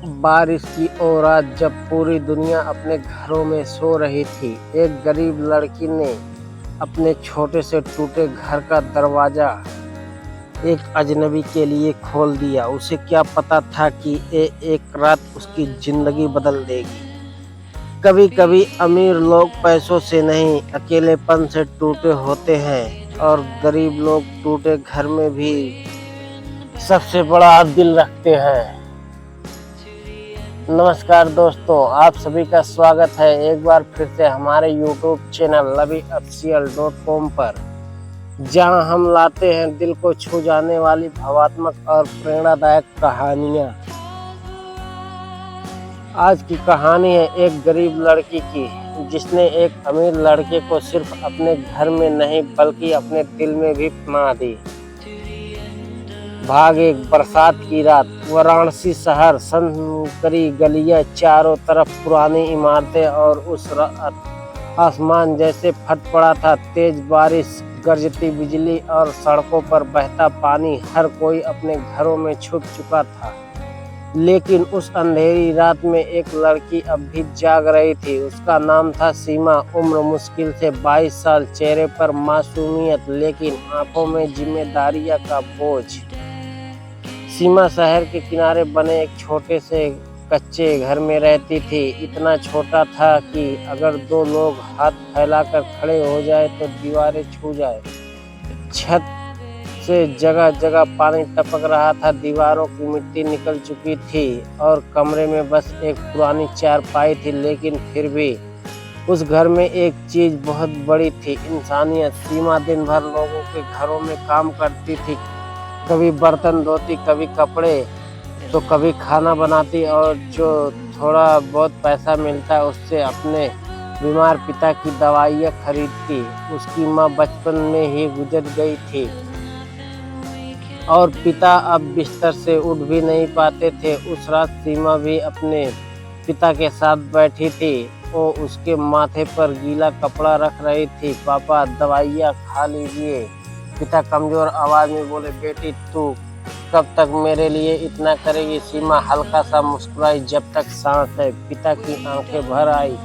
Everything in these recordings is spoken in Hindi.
बारिश की ओ रात जब पूरी दुनिया अपने घरों में सो रही थी, एक गरीब लड़की ने अपने छोटे से टूटे घर का दरवाजा एक अजनबी के लिए खोल दिया। उसे क्या पता था कि ये एक रात उसकी जिंदगी बदल देगी। कभी-कभी अमीर लोग पैसों से नहीं, अकेलेपन से टूटे होते हैं और गरीब लोग टूटे घर में भी सबसे बड़ा दिल रखते हैं। नमस्कार दोस्तों, आप सभी का स्वागत है एक बार फिर से हमारे YouTube चैनल LaviOfficial.com पर, जहां हम लाते हैं दिल को छू जाने वाली भावात्मक और प्रेरणादायक कहानियां। आज की कहानी है एक गरीब लड़की की, जिसने एक अमीर लड़के को सिर्फ अपने घर में नहीं बल्कि अपने दिल में भी पनाह दी। भाग एक बरसात की रात, वाराणसी शहर, संकरी गलियां, चारों तरफ पुरानी इमारतें और उस रात आसमान जैसे फट पड़ा था। तेज बारिश, गरजती बिजली और सड़कों पर बहता पानी, हर कोई अपने घरों में छुप चुका था। लेकिन उस अंधेरी रात में एक लड़की अब भी जाग रही थी। उसका नाम था सीमा। उम्र मुश्किल से 22 साल, चेहरे पर मासूमियत लेकिन आंखों में जिम्मेदारियां का बोझ। सीमा शहर के किनारे बने एक छोटे से कच्चे घर में रहती थी। इतना छोटा था कि अगर दो लोग हाथ फैलाकर खड़े हो जाए तो दीवारें छू जाए। छत से जगह जगह पानी टपक रहा था, दीवारों की मिट्टी निकल चुकी थी और कमरे में बस एक पुरानी चारपाई थी। लेकिन फिर भी उस घर में एक चीज बहुत बड़ी थी, इंसानियत। सीमा दिन भर लोगों के घरों में काम करती थी, कभी बर्तन धोती, कभी कपड़े तो कभी खाना बनाती और जो थोड़ा बहुत पैसा मिलता उससे अपने बीमार पिता की दवाइयाँ खरीदती। उसकी माँ बचपन में ही गुजर गई थी और पिता अब बिस्तर से उठ भी नहीं पाते थे। उस रात सीमा भी अपने पिता के साथ बैठी थी। वो उसके माथे पर गीला कपड़ा रख रही थी। पापा, दवाइयाँ खा लीजिए। पिता कमजोर आवाज में बोले, बेटी तू कब तक मेरे लिए इतना करेगी? सीमा हल्का सा मुस्कुराई, जब तक सांस है। पिता की आंखें भर आई,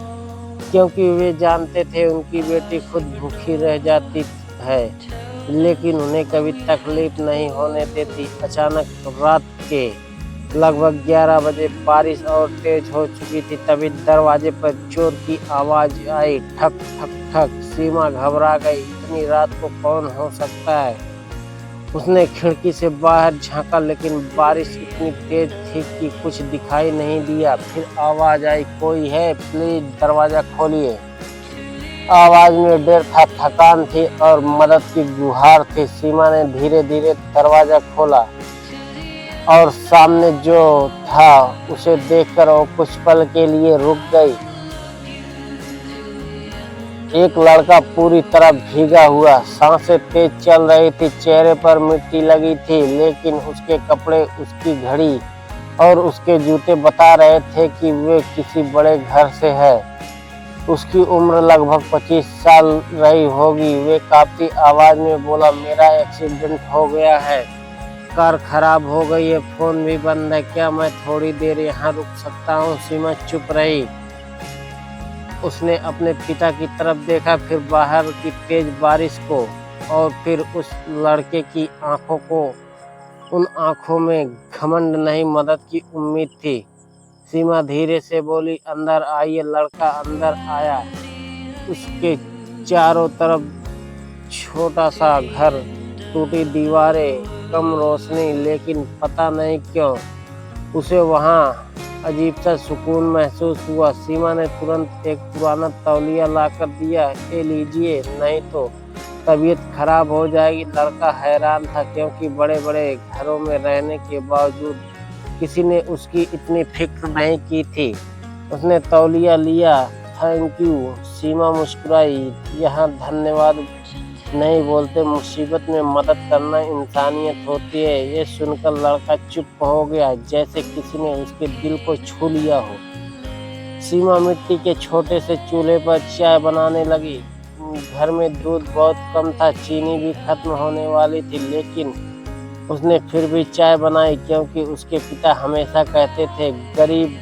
क्योंकि वे जानते थे उनकी बेटी खुद भूखी रह जाती है लेकिन उन्हें कभी तकलीफ नहीं होने देती। अचानक रात के लगभग 11 बजे बारिश और तेज हो चुकी थी। तभी दरवाजे पर चोर की आवाज आई, ठक ठक ठक। सीमा घबरा गई, इतनी रात को कौन हो सकता है? उसने खिड़की से बाहर झांका लेकिन बारिश इतनी तेज थी कि कुछ दिखाई नहीं दिया। फिर आवाज आई, कोई है? प्लीज दरवाजा खोलिए। आवाज में डर था, थकान थी और मदद की गुहार थी। सीमा ने धीरे धीरे दरवाजा खोला और सामने जो था उसे देखकर वो कुछ पल के लिए रुक गई। एक लड़का पूरी तरह भीगा हुआ, सांसें तेज चल रही थी, चेहरे पर मिट्टी लगी थी, लेकिन उसके कपड़े, उसकी घड़ी और उसके जूते बता रहे थे कि वे किसी बड़े घर से है। उसकी उम्र लगभग 25 साल रही होगी। वे कांपती आवाज में बोला, मेरा एक्सीडेंट हो गया है, कार खराब हो गई है, फोन भी बंद है, क्या मैं थोड़ी देर यहाँ रुक सकता हूँ? सीमा चुप रही। उसने अपने पिता की तरफ देखा, फिर बाहर की तेज बारिश को और फिर उस लड़के की आंखों को। उन आंखों में घमंड नहीं, मदद की उम्मीद थी। सीमा धीरे से बोली, अंदर आइए। लड़का अंदर आया। उसके चारों तरफ छोटा सा घर, टूटी दीवारें, कम रोशनी, लेकिन पता नहीं क्यों उसे वहाँ अजीब सा सुकून महसूस हुआ। सीमा ने तुरंत एक पुराना तौलिया लाकर दिया, ये लीजिए, नहीं तो तबीयत खराब हो जाएगी। लड़का हैरान था, क्योंकि बड़े बड़े घरों में रहने के बावजूद किसी ने उसकी इतनी फिक्र नहीं की थी। उसने तौलिया लिया। थैंक यू, सीमा मुस्कुराई। यहाँ धन्यवाद नहीं बोलते, मुसीबत में मदद करना इंसानियत होती है। ये सुनकर लड़का चुप हो गया, जैसे किसी ने उसके दिल को छू लिया हो। सीमा मिट्टी के छोटे से चूल्हे पर चाय बनाने लगी। घर में दूध बहुत कम था, चीनी भी खत्म होने वाली थी, लेकिन उसने फिर भी चाय बनाई, क्योंकि उसके पिता हमेशा कहते थे, गरीब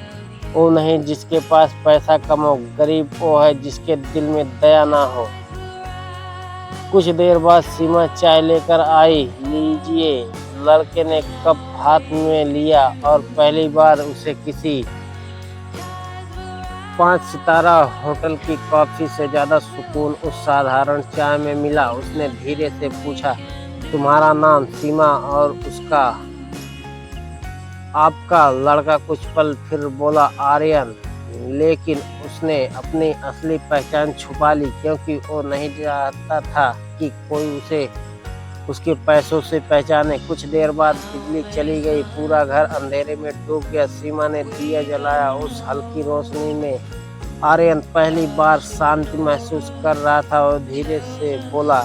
वो नहीं जिसके पास पैसा कम हो, गरीब वो है जिसके दिल में दया ना हो। कुछ देर बाद सीमा चाय लेकर आई। लीजिए। लड़के ने कप हाथ में लिया और पहली बार उसे किसी 5 सितारा होटल की कॉफी से ज्यादा सुकून उस साधारण चाय में मिला। उसने धीरे से पूछा, तुम्हारा नाम? सीमा और उसका आपका? लड़का कुछ पल फिर बोला, आर्यन। लेकिन उसने अपनी असली पहचान छुपा ली, क्योंकि वो नहीं चाहता था कि कोई उसे उसके पैसों से पहचाने। कुछ देर बाद बिजली चली गई, पूरा घर अंधेरे में डूब गया। सीमा ने दिया जलाया। उस हल्की रोशनी में आर्यन पहली बार शांति महसूस कर रहा था और धीरे से बोला,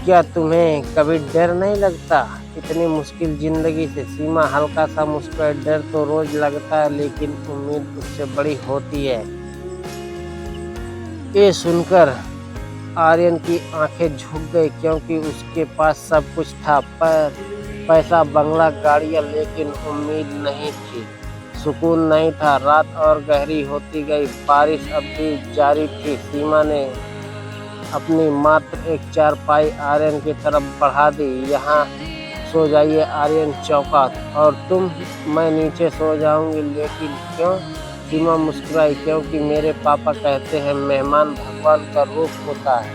क्या तुम्हें कभी डर नहीं लगता इतनी मुश्किल जिंदगी से? सीमा हल्का सा मुस्कुराई, डर तो रोज लगता है, लेकिन उम्मीद उससे बड़ी होती है। ये सुनकर आर्यन की आंखें झुक गई, क्योंकि उसके पास सब कुछ था, पर पैसा, बंगला, गाड़ियां, लेकिन उम्मीद नहीं थी, सुकून नहीं था। रात और गहरी होती गई, बारिश अब भी जारी थी। सीमा ने अपनी मात्र एक चारपाई आर्यन की तरफ बढ़ा दी। यहाँ सो जाइए। आर्यन चौंका। और तुम? मैं नीचे सो जाऊंगी। लेकिन क्यों? सीमा मुस्कुराई, क्योंकि मेरे पापा कहते हैं मेहमान भगवान का रूप होता है।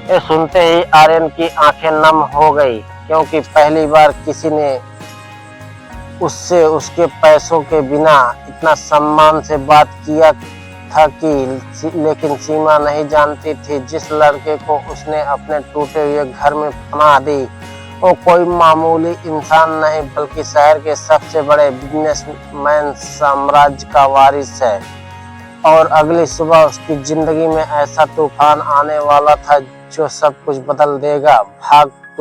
ये सुनते ही आर्यन की आंखें नम हो गई, क्योंकि पहली बार किसी ने उससे उसके पैसों के बिना इतना सम्मान से बात किया था कि लेकिन सीमा नहीं जानती थी, जिस लड़के को उसने अपने टूटे हुए घर में पनाह दी, वो कोई मामूली इंसान नहीं, बल्कि शहर के सबसे बड़े बिजनेसमैन साम्राज्य का वारिस है। और अगली सुबह उसकी जिंदगी में ऐसा तूफान आने वाला था जो सब कुछ बदल देगा। भाग